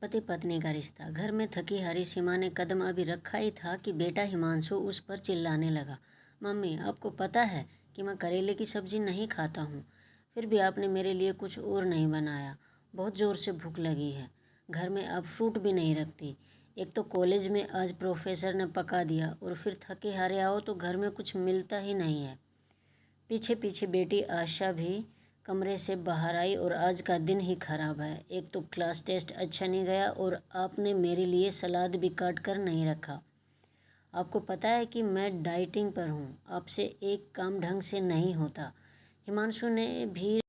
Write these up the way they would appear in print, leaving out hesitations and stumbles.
पति पत्नी का रिश्ता। घर में थकी हारी सीमा ने कदम अभी रखा ही था कि बेटा हिमांशु उस पर चिल्लाने लगा। मम्मी, आपको पता है कि मैं करेले की सब्जी नहीं खाता हूँ, फिर भी आपने मेरे लिए कुछ और नहीं बनाया। बहुत ज़ोर से भूख लगी है। घर में अब फ्रूट भी नहीं रखती। एक तो कॉलेज में आज प्रोफेसर ने पका दिया और फिर थके हारे आओ तो घर में कुछ मिलता ही नहीं है। पीछे पीछे बेटी आशा भी कमरे से बाहर आई और आज का दिन ही खराब है। एक तो क्लास टेस्ट अच्छा नहीं गया और आपने मेरे लिए सलाद भी काट कर नहीं रखा। आपको पता है कि मैं डाइटिंग पर हूँ, आपसे एक काम ढंग से नहीं होता। हिमांशु ने भी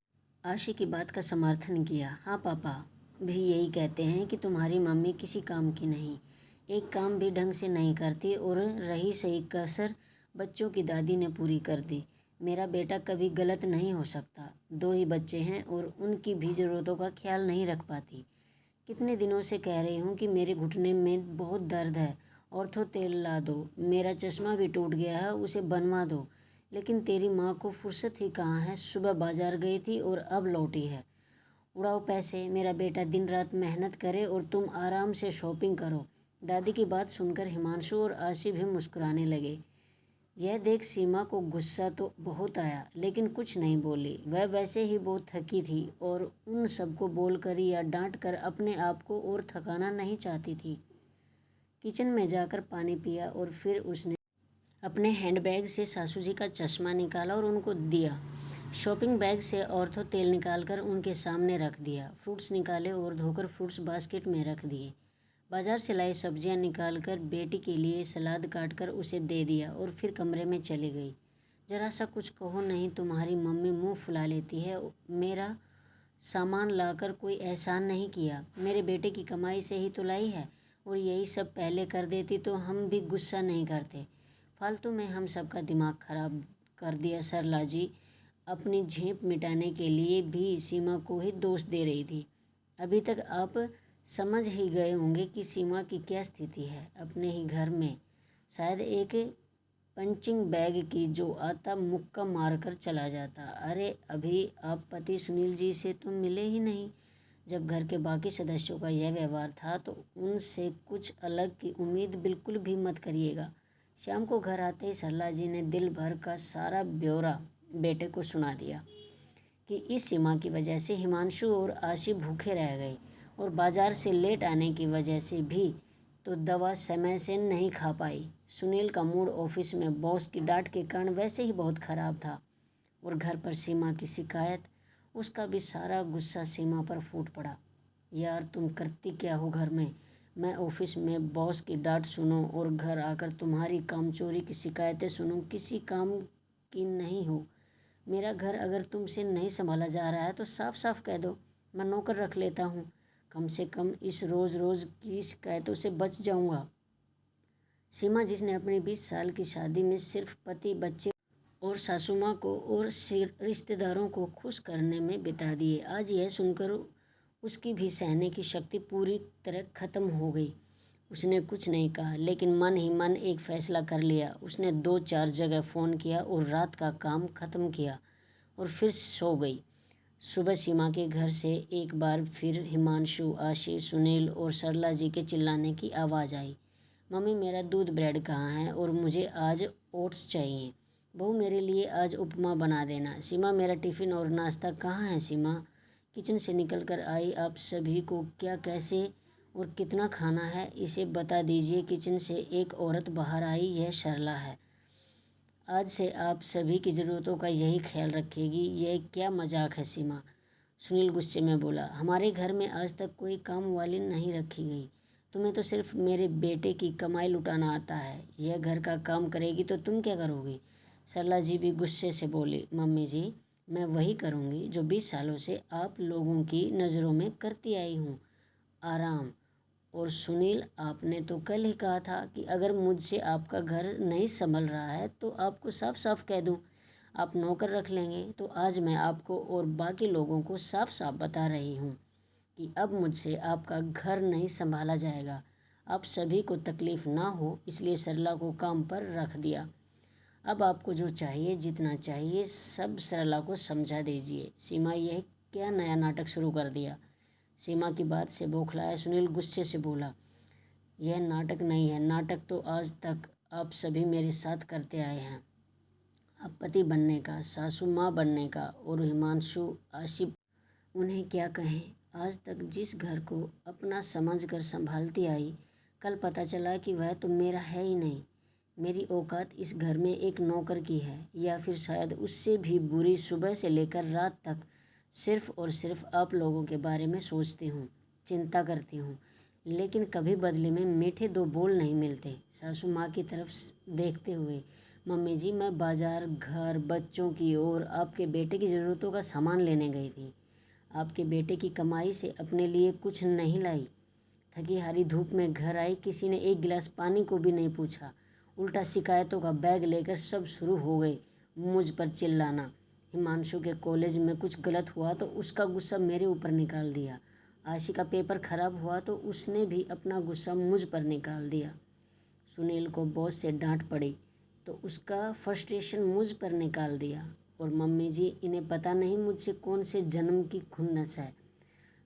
आशी की बात का समर्थन किया। हाँ पापा भी यही कहते हैं कि तुम्हारी मम्मी किसी काम की नहीं, एक काम भी ढंग से नहीं करती और रही सही कसर बच्चों की दादी ने पूरी कर दी। मेरा बेटा कभी गलत नहीं हो सकता। 2 ही बच्चे हैं और उनकी भी ज़रूरतों का ख्याल नहीं रख पाती। कितने दिनों से कह रही हूँ कि मेरे घुटने में बहुत दर्द है, ऑर्थो तेल ला दो। मेरा चश्मा भी टूट गया है, उसे बनवा दो। लेकिन तेरी माँ को फुर्सत ही कहाँ है। सुबह बाजार गई थी और अब लौटी है। उड़ाओ पैसे, मेरा बेटा दिन रात मेहनत करे और तुम आराम से शॉपिंग करो। दादी की बात सुनकर हिमांशु और आशी भी मुस्कुराने लगे। यह देख सीमा को गुस्सा तो बहुत आया, लेकिन कुछ नहीं बोली। वह वैसे ही बहुत थकी थी और उन सबको बोलकर या डांट कर अपने आप को और थकाना नहीं चाहती थी। किचन में जाकर पानी पिया और फिर उसने अपने हैंडबैग से सासू जी का चश्मा निकाला और उनको दिया। शॉपिंग बैग से ऑर्थो तेल निकालकर उनके सामने रख दिया। फ्रूट्स निकाले और धोकर फ्रूट्स बास्केट में रख दिए। बाजार से लाई सब्जियां निकालकर बेटी के लिए सलाद काटकर उसे दे दिया और फिर कमरे में चली गई। जरा सा कुछ कहो नहीं, तुम्हारी मम्मी मुंह फुला लेती है। मेरा सामान लाकर कोई एहसान नहीं किया, मेरे बेटे की कमाई से ही तो लाई है, और यही सब पहले कर देती तो हम भी गुस्सा नहीं करते। फालतू में हम सबका दिमाग खराब कर दिया। सरला जी अपनी झेप मिटाने के लिए भी सीमा को ही दोष दे रही थी। अभी तक आप समझ ही गए होंगे कि सीमा की क्या स्थिति है। अपने ही घर में शायद एक पंचिंग बैग की जो आता मुक्का मारकर चला जाता। अरे अभी आप पति सुनील जी से तो मिले ही नहीं। जब घर के बाकी सदस्यों का यह व्यवहार था तो उनसे कुछ अलग की उम्मीद बिल्कुल भी मत करिएगा। शाम को घर आते ही सरला जी ने दिल भर का सारा ब्यौरा बेटे को सुना दिया कि इस सीमा की वजह से हिमांशु और आशी भूखे रह गए और बाजार से लेट आने की वजह से भी तो दवा समय से नहीं खा पाई। सुनील का मूड ऑफिस में बॉस की डांट के कारण वैसे ही बहुत ख़राब था और घर पर सीमा की शिकायत, उसका भी सारा गुस्सा सीमा पर फूट पड़ा। यार तुम करती क्या हो घर में? मैं ऑफिस में बॉस की डांट सुनूं और घर आकर तुम्हारी कामचोरी की शिकायतें सुनूं, किसी काम की नहीं हो। मेरा घर अगर तुमसे नहीं संभाला जा रहा है तो साफ साफ कह दो, मैं नौकर रख लेता हूँ। कम से कम इस रोज़ रोज़ की शिकायतों से बच जाऊँगा। सीमा जिसने अपनी 20 साल की शादी में सिर्फ पति, बच्चे और सासू माँ को और रिश्तेदारों को खुश करने में बिता दिए, आज यह सुनकर उसकी भी सहने की शक्ति पूरी तरह खत्म हो गई। उसने कुछ नहीं कहा, लेकिन मन ही मन एक फ़ैसला कर लिया। उसने 2-4 जगह फ़ोन किया और रात का काम ख़त्म किया और फिर सो गई। सुबह सीमा के घर से एक बार फिर हिमांशु, आशीष, सुनील और सरला जी के चिल्लाने की आवाज़ आई। मम्मी, मेरा दूध ब्रेड कहाँ है और मुझे आज ओट्स चाहिए। बहू, मेरे लिए आज उपमा बना देना। सीमा, मेरा टिफ़िन और नाश्ता कहाँ है? सीमा किचन से निकल कर आई। आप सभी को क्या, कैसे और कितना खाना है इसे बता दीजिए। किचन से एक औरत बाहर आई। यह सरला है। आज से आप सभी की ज़रूरतों का यही ख्याल रखेगी। यह क्या मजाक है सीमा? सुनील गुस्से में बोला। हमारे घर में आज तक कोई काम वाली नहीं रखी गई। तुम्हें तो सिर्फ मेरे बेटे की कमाई लुटाना आता है। यह घर का काम करेगी तो तुम क्या करोगी? सरला जी भी गुस्से से बोली। मम्मी जी, मैं वही करूँगी जो 20 सालों से आप लोगों की नज़रों में करती आई हूँ, आराम। और सुनील, आपने तो कल ही कहा था कि अगर मुझसे आपका घर नहीं संभल रहा है तो आपको साफ साफ कह दूं, आप नौकर रख लेंगे। तो आज मैं आपको और बाकी लोगों को साफ साफ बता रही हूं कि अब मुझसे आपका घर नहीं संभाला जाएगा। आप सभी को तकलीफ़ ना हो इसलिए सरला को काम पर रख दिया। अब आपको जो चाहिए, जितना चाहिए, सब सरला को समझा दीजिए। सीमा, यह क्या नया नाटक शुरू कर दिया? सीमा की बात से बौखलाया सुनील गुस्से से बोला, यह नाटक नहीं है। नाटक तो आज तक आप सभी मेरे साथ करते आए हैं। अब पति बनने का, सासू माँ बनने का, और हिमांशु, आशिफ, उन्हें क्या कहें। आज तक जिस घर को अपना समझकर संभालती आई, कल पता चला कि वह तो मेरा है ही नहीं। मेरी औकात इस घर में एक नौकर की है, या फिर शायद उससे भी बुरी। सुबह से लेकर रात तक सिर्फ और सिर्फ आप लोगों के बारे में सोचती हूँ, चिंता करती हूँ, लेकिन कभी बदले में मीठे दो बोल नहीं मिलते। सासू माँ की तरफ देखते हुए, मम्मी जी, मैं बाजार, घर, बच्चों की और आपके बेटे की ज़रूरतों का सामान लेने गई थी। आपके बेटे की कमाई से अपने लिए कुछ नहीं लाई। थकी हारी धूप में घर आई, किसी ने एक गिलास पानी को भी नहीं पूछा। उल्टा शिकायतों का बैग लेकर सब शुरू हो गए मुझ पर चिल्लाना। हिमांशु के कॉलेज में कुछ गलत हुआ तो उसका गुस्सा मेरे ऊपर निकाल दिया। आशी का पेपर ख़राब हुआ तो उसने भी अपना गुस्सा मुझ पर निकाल दिया। सुनील को बॉस से डांट पड़ी तो उसका फ्रस्ट्रेशन मुझ पर निकाल दिया। और मम्मी जी, इन्हें पता नहीं मुझसे कौन से जन्म की खुन्नस है।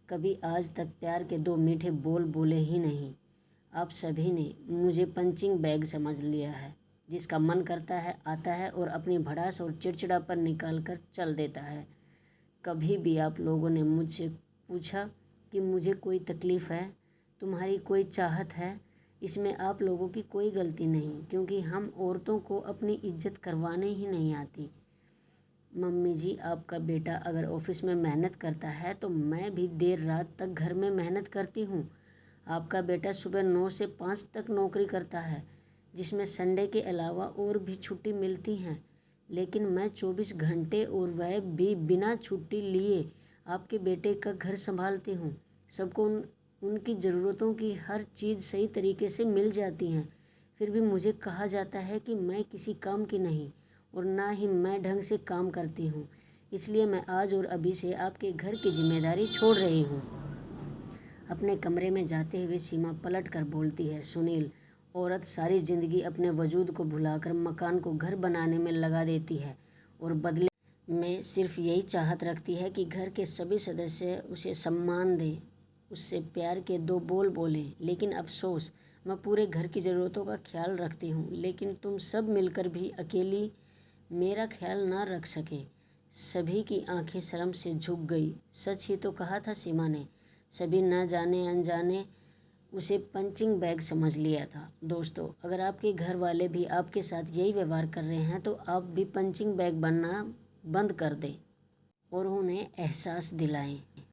कभी आज तक प्यार के दो मीठे बोल बोले ही नहीं। आप सभी ने मुझे पंचिंग बैग समझ लिया है, जिसका मन करता है आता है और अपनी भड़ास और चिड़चिड़ापन निकाल कर चल देता है। कभी भी आप लोगों ने मुझसे पूछा कि मुझे कोई तकलीफ़ है, तुम्हारी कोई चाहत है? इसमें आप लोगों की कोई गलती नहीं, क्योंकि हम औरतों को अपनी इज्जत करवाने ही नहीं आती। मम्मी जी, आपका बेटा अगर ऑफिस में मेहनत करता है तो मैं भी देर रात तक घर में मेहनत करती हूँ। आपका बेटा सुबह 9 से 5 तक नौकरी करता है, जिसमें संडे के अलावा और भी छुट्टी मिलती हैं, लेकिन मैं 24 घंटे, और वह भी बिना छुट्टी लिए, आपके बेटे का घर संभालती हूँ। सबको उनकी ज़रूरतों की हर चीज़ सही तरीके से मिल जाती हैं। फिर भी मुझे कहा जाता है कि मैं किसी काम की नहीं, और ना ही मैं ढंग से काम करती हूँ। इसलिए मैं आज और अभी से आपके घर की जिम्मेदारी छोड़ रही हूँ। अपने कमरे में जाते हुए सीमा पलट कर बोलती है, सुनील, औरत सारी ज़िंदगी अपने वजूद को भुलाकर मकान को घर बनाने में लगा देती है, और बदले में सिर्फ यही चाहत रखती है कि घर के सभी सदस्य उसे सम्मान दें, उससे प्यार के दो बोल बोलें। लेकिन अफसोस, मैं पूरे घर की ज़रूरतों का ख्याल रखती हूँ, लेकिन तुम सब मिलकर भी अकेली मेरा ख्याल ना रख सके। सभी की आंखें शर्म से झुक गई। सच ही तो कहा था सीमा ने। सभी न जाने अनजाने उसे पंचिंग बैग समझ लिया था। दोस्तों, अगर आपके घर वाले भी आपके साथ यही व्यवहार कर रहे हैं तो आप भी पंचिंग बैग बनना बंद कर दें और उन्हें एहसास दिलाएं